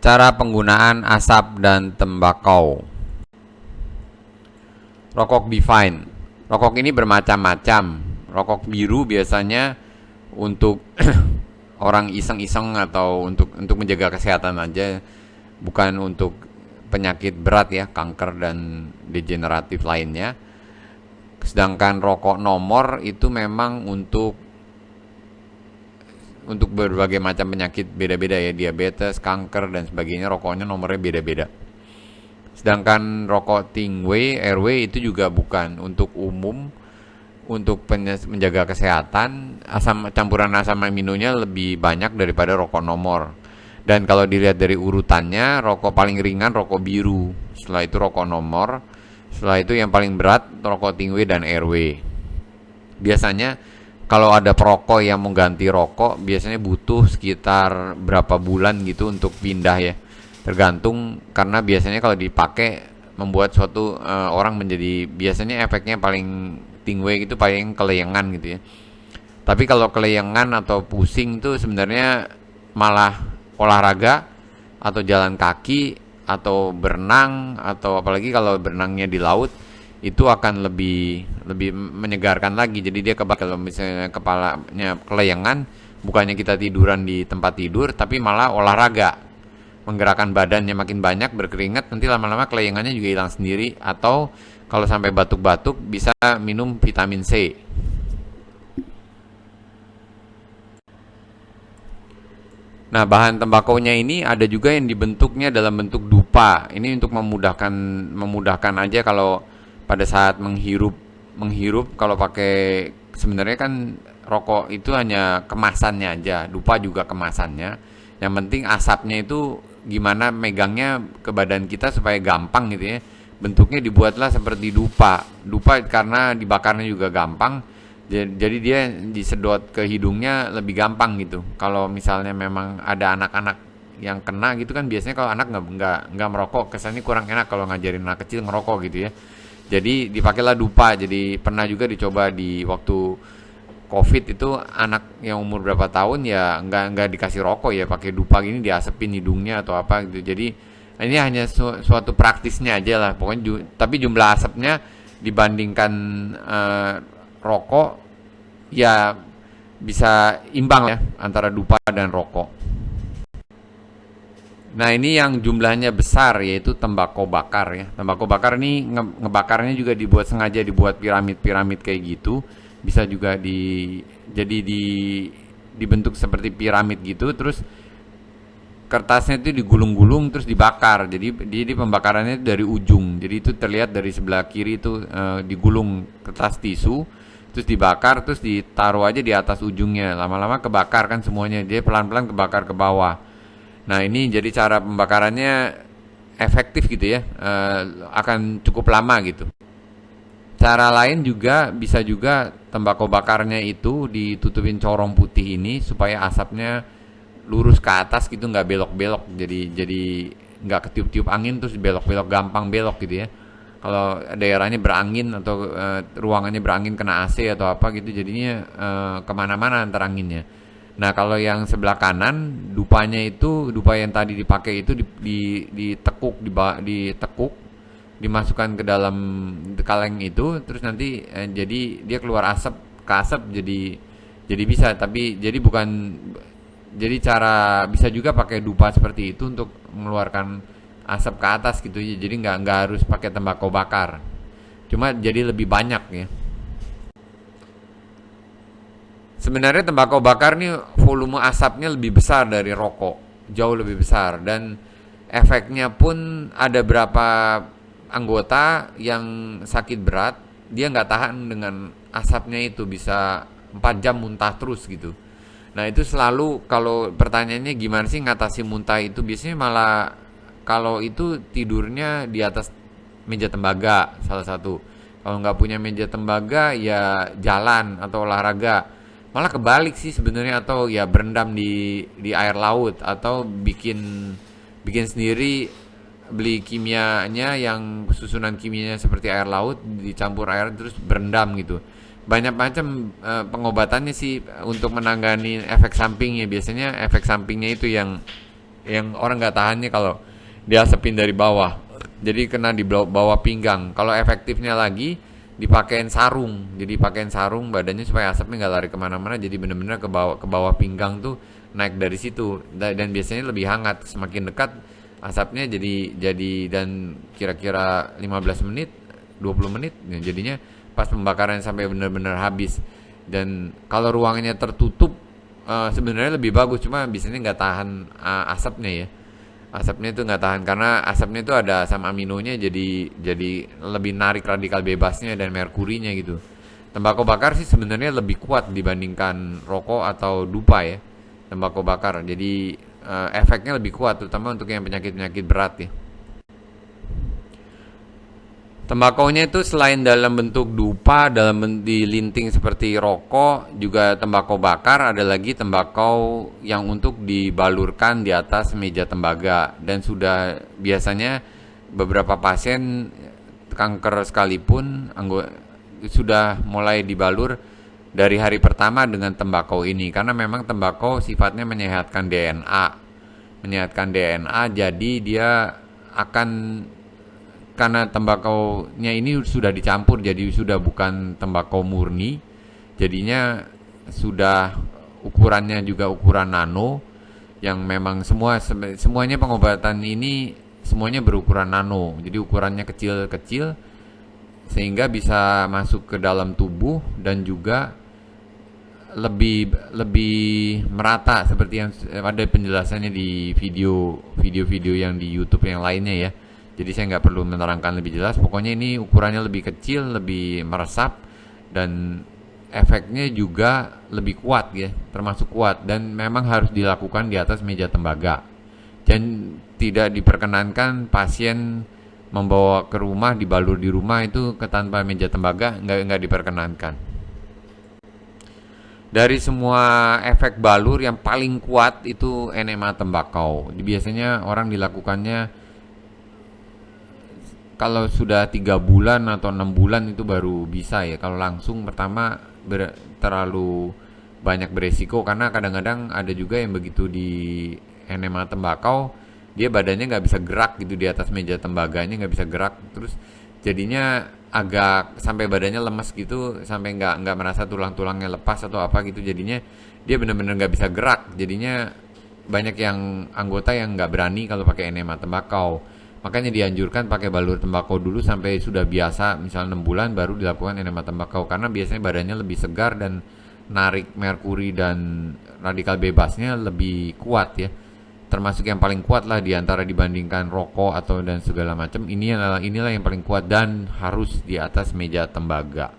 Cara penggunaan asap dan tembakau. Rokok Divine. Rokok ini bermacam-macam. Rokok biru biasanya untuk orang iseng-iseng atau untuk menjaga kesehatan aja, bukan untuk penyakit berat ya, kanker dan degeneratif lainnya. Sedangkan rokok nomor itu memang untuk berbagai macam penyakit beda-beda ya, diabetes, kanker dan sebagainya, rokoknya nomornya beda-beda. Sedangkan rokok Tingway, Airway itu juga bukan untuk umum, untuk menjaga kesehatan. Campuran asam aminonya lebih banyak daripada rokok nomor. Dan kalau dilihat dari urutannya, rokok paling ringan rokok biru, setelah itu rokok nomor, setelah itu yang paling berat rokok Tingway dan Airway. Biasanya kalau ada perokok yang mau ganti rokok, biasanya butuh sekitar berapa bulan gitu untuk pindah ya. Tergantung, karena biasanya kalau dipakai membuat suatu orang menjadi, biasanya efeknya paling Tingway gitu paling keleyengan gitu ya. Tapi kalau keleyengan atau pusing itu sebenarnya malah olahraga atau jalan kaki atau berenang, atau apalagi kalau berenangnya di laut, itu akan lebih menyegarkan lagi. Jadi dia kalau misalnya kepalanya kelayangan, bukannya kita tiduran di tempat tidur, tapi malah olahraga, menggerakkan badannya makin banyak, berkeringat, nanti lama-lama kelayangannya juga hilang sendiri. Atau kalau sampai batuk-batuk, bisa minum vitamin C. Nah, bahan tembakonya ini ada juga yang dibentuknya dalam bentuk dupa. Ini untuk memudahkan aja kalau pada saat menghirup kalau pakai, sebenarnya kan rokok itu hanya kemasannya aja, dupa juga kemasannya. Yang penting asapnya itu gimana megangnya ke badan kita supaya gampang gitu ya. Bentuknya dibuatlah seperti dupa. Dupa karena dibakarnya juga gampang, jadi dia disedot ke hidungnya lebih gampang gitu. Kalau misalnya memang ada anak-anak yang kena gitu kan, biasanya kalau anak nggak merokok, kesannya kurang enak kalau ngajarin anak kecil ngerokok gitu ya. Jadi dipakailah dupa. Jadi pernah juga dicoba di waktu COVID itu, anak yang umur berapa tahun ya nggak dikasih rokok ya, pakai dupa gini, diasepin hidungnya atau apa gitu. Jadi ini hanya suatu praktisnya aja lah pokoknya. Tapi jumlah asapnya dibandingkan rokok ya bisa imbang ya antara dupa dan rokok. Nah, ini yang jumlahnya besar, yaitu tembakau bakar ya. Tembakau bakar ini ngebakarnya juga dibuat piramid-piramid kayak gitu. Bisa juga dibentuk seperti piramid gitu, terus kertasnya itu digulung-gulung terus dibakar. Jadi pembakarannya itu dari ujung. Jadi itu terlihat dari sebelah kiri itu digulung kertas tisu, terus dibakar, terus ditaruh aja di atas ujungnya. Lama-lama kebakar kan semuanya. Dia pelan-pelan kebakar ke bawah. Nah, ini jadi cara pembakarannya efektif gitu ya, akan cukup lama gitu. Cara lain juga bisa juga tembakau bakarnya itu ditutupin corong putih ini supaya asapnya lurus ke atas gitu, nggak belok-belok. Jadi nggak ketiup-tiup angin terus belok-belok, gampang belok gitu ya. Kalau daerahnya berangin atau ruangannya berangin kena AC atau apa gitu, jadinya kemana-mana antar anginnya. Nah, kalau yang sebelah kanan, dupanya itu, dupa yang tadi dipakai itu ditekuk, dimasukkan ke dalam kaleng itu, terus nanti jadi dia keluar asap jadi bisa. Tapi jadi bukan, jadi cara bisa juga pakai dupa seperti itu untuk mengeluarkan asap ke atas gitu. Jadi nggak harus pakai tembakau bakar, cuma jadi lebih banyak ya. Sebenarnya tembakau bakar nih volume asapnya lebih besar dari rokok, jauh lebih besar, dan efeknya pun ada berapa anggota yang sakit berat, dia nggak tahan dengan asapnya itu, bisa 4 jam muntah terus gitu. Nah, itu selalu kalau pertanyaannya gimana sih ngatasi muntah itu, biasanya malah kalau itu tidurnya di atas meja tembaga salah satu. Kalau nggak punya meja tembaga ya jalan atau olahraga. Malah kebalik sih sebenarnya, atau ya berendam di air laut, atau bikin sendiri, beli kimianya yang susunan kimianya seperti air laut, dicampur air terus berendam gitu. Banyak macam pengobatannya sih untuk menangani efek sampingnya. Biasanya efek sampingnya itu yang yang orang nggak tahannya kalau diasepin dari bawah. Jadi kena di bawah pinggang. Kalau efektifnya lagi dipakein sarung. Jadi pakein sarung badannya supaya asapnya nggak lari kemana-mana. Jadi bener-bener ke bawah pinggang tuh naik dari situ. Dan biasanya lebih hangat. Semakin dekat asapnya jadi dan kira-kira 15 menit, 20 menit. Ya, jadinya pas pembakaran sampai bener-bener habis. Dan kalau ruangannya tertutup sebenarnya lebih bagus, cuma biasanya nggak tahan asapnya ya. Asapnya itu nggak tahan karena asapnya itu ada asam aminonya, jadi lebih narik radikal bebasnya dan merkurinya gitu. Tembakau bakar sih sebenarnya lebih kuat dibandingkan rokok atau dupa ya. Tembakau bakar, jadi efeknya lebih kuat terutama untuk yang penyakit-penyakit berat ya. Tembakaunya itu selain dalam bentuk dupa, di linting seperti rokok, juga tembakau bakar, ada lagi tembakau yang untuk dibalurkan di atas meja tembaga. Dan sudah biasanya beberapa pasien kanker sekalipun sudah mulai dibalur dari hari pertama dengan tembakau ini. Karena memang tembakau sifatnya menyehatkan DNA. Menyehatkan DNA, jadi dia akan, karena tembakaunya ini sudah dicampur jadi sudah bukan tembakau murni, jadinya sudah ukurannya juga ukuran nano, yang memang semuanya pengobatan ini semuanya berukuran nano, jadi ukurannya kecil-kecil sehingga bisa masuk ke dalam tubuh dan juga lebih merata seperti yang ada penjelasannya di video yang di YouTube yang lainnya ya. Jadi saya nggak perlu menerangkan lebih jelas. Pokoknya ini ukurannya lebih kecil, lebih meresap, dan efeknya juga lebih kuat ya, termasuk kuat. Dan memang harus dilakukan di atas meja tembaga. Dan tidak diperkenankan pasien membawa ke rumah, dibalur di rumah itu tanpa meja tembaga, nggak diperkenankan. Dari semua efek balur yang paling kuat itu enema tembakau. Biasanya orang dilakukannya kalau sudah 3 bulan atau 6 bulan itu baru bisa ya. Kalau langsung pertama terlalu banyak beresiko, karena kadang-kadang ada juga yang begitu di enema tembakau dia badannya nggak bisa gerak gitu, di atas meja tembaganya nggak bisa gerak, terus jadinya agak sampai badannya lemes gitu, sampai nggak merasa tulang-tulangnya lepas atau apa gitu, jadinya dia benar-benar nggak bisa gerak. Jadinya banyak yang anggota yang nggak berani kalau pakai enema tembakau. Makanya dianjurkan pakai balur tembakau dulu sampai sudah biasa, misalnya 6 bulan baru dilakukan enema tembakau, karena biasanya badannya lebih segar dan narik merkuri dan radikal bebasnya lebih kuat ya. Termasuk yang paling kuat lah diantara dibandingkan rokok atau dan segala macam. Inilah yang paling kuat dan harus di atas meja tembaga.